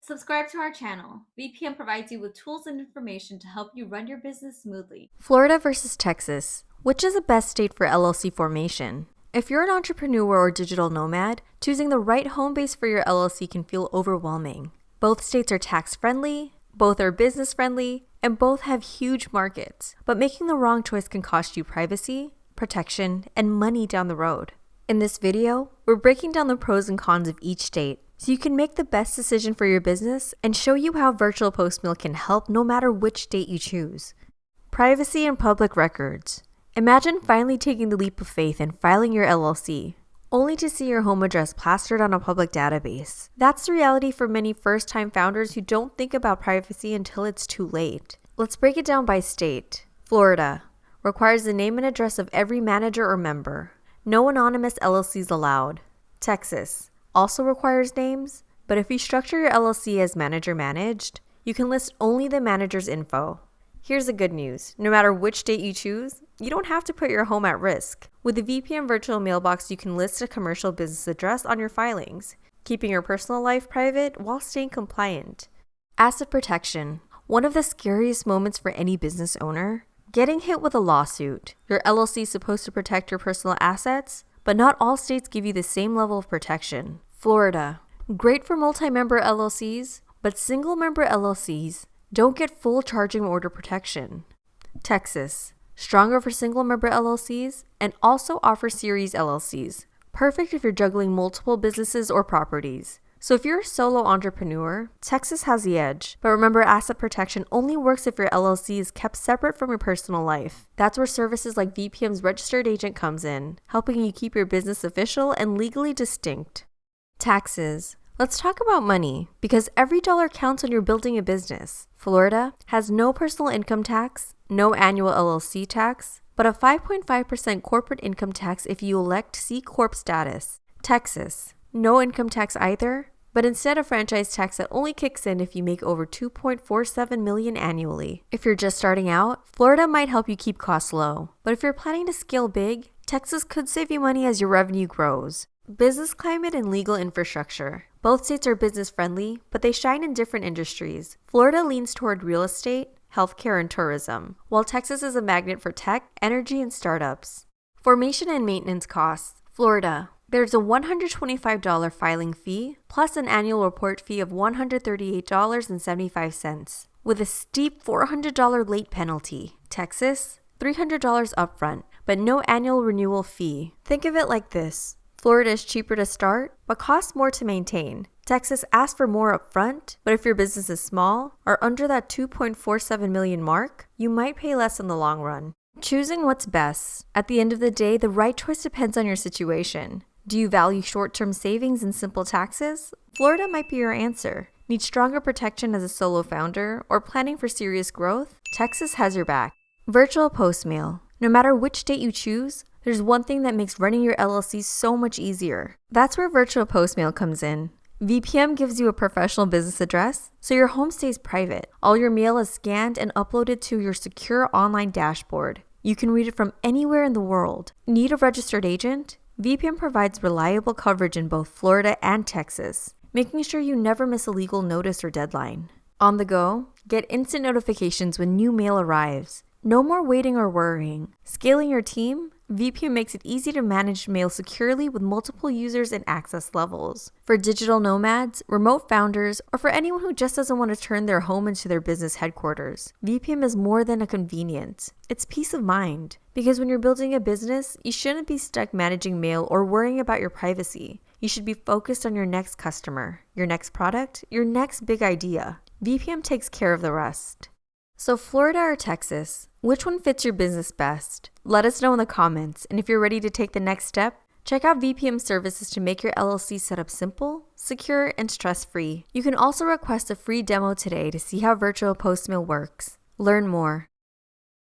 Subscribe to our channel. VPN provides you with tools and information to help you run your business smoothly. Florida versus Texas. Which is the best state for LLC formation? If you're an entrepreneur or digital nomad, choosing the right home base for your LLC can feel overwhelming. Both states are tax-friendly, both are business-friendly, and both have huge markets. But making the wrong choice can cost you privacy, protection, and money down the road. In this video, we're breaking down the pros and cons of each state so you can make the best decision for your business and show you how VirtualPostMail can help no matter which state you choose. Privacy and public records. Imagine finally taking the leap of faith and filing your LLC, only to see your home address plastered on a public database. That's the reality for many first-time founders who don't think about privacy until it's too late. Let's break it down by state. Florida requires the name and address of every manager or member. No anonymous LLCs allowed. Texas also requires names, but if you structure your LLC as manager managed, you can list only the manager's info. Here's the good news. No matter which state you choose, you don't have to put your home at risk. With the VPN virtual mailbox, you can list a commercial business address on your filings, keeping your personal life private while staying compliant. Asset protection. One of the scariest moments for any business owner. Getting hit with a lawsuit. Your LLC is supposed to protect your personal assets, but not all states give you the same level of protection. Florida. Great for multi-member LLCs, but single-member LLCs don't get full charging order protection. Texas. Stronger for single-member LLCs and also offers series LLCs. Perfect if you're juggling multiple businesses or properties. So if you're a solo entrepreneur, Texas has the edge. But remember, asset protection only works if your LLC is kept separate from your personal life. That's where services like VPM's registered agent comes in, helping you keep your business official and legally distinct. Taxes. Let's talk about money, because every dollar counts when you're building a business. Florida has no personal income tax, no annual LLC tax, but a 5.5% corporate income tax if you elect C Corp status. Texas. No income tax either, but instead a franchise tax that only kicks in if you make over $2.47 million annually. If you're just starting out, Florida might help you keep costs low, but if you're planning to scale big, Texas could save you money as your revenue grows. Business climate and legal infrastructure. Both states are business friendly, but they shine in different industries. Florida leans toward real estate, healthcare, and tourism, while Texas is a magnet for tech, energy, and startups. Formation and maintenance costs. Florida. There's a $125 filing fee, plus an annual report fee of $138.75, with a steep $400 late penalty. Texas, $300 upfront, but no annual renewal fee. Think of it like this. Florida is cheaper to start, but costs more to maintain. Texas asks for more upfront, but if your business is small or under that $2.47 million mark, you might pay less in the long run. Choosing what's best. At the end of the day, the right choice depends on your situation. Do you value short-term savings and simple taxes? Florida might be your answer. Need stronger protection as a solo founder or planning for serious growth? Texas has your back. VirtualPostMail. No matter which state you choose, there's one thing that makes running your LLC so much easier. That's where VirtualPostMail comes in. VPM gives you a professional business address, so your home stays private. All your mail is scanned and uploaded to your secure online dashboard. You can read it from anywhere in the world. Need a registered agent? VPM provides reliable coverage in both Florida and Texas, making sure you never miss a legal notice or deadline. On the go, get instant notifications when new mail arrives. No more waiting or worrying. Scaling your team? VPN makes it easy to manage mail securely with multiple users and access levels. For digital nomads, remote founders, or for anyone who just doesn't want to turn their home into their business headquarters, VPN is more than a convenience. It's peace of mind. Because when you're building a business, you shouldn't be stuck managing mail or worrying about your privacy. You should be focused on your next customer, your next product, your next big idea. VPN takes care of the rest. So Florida or Texas, which one fits your business best? Let us know in the comments, and if you're ready to take the next step, check out VPM services to make your LLC setup simple, secure, and stress-free. You can also request a free demo today to see how VirtualPostMail works. Learn more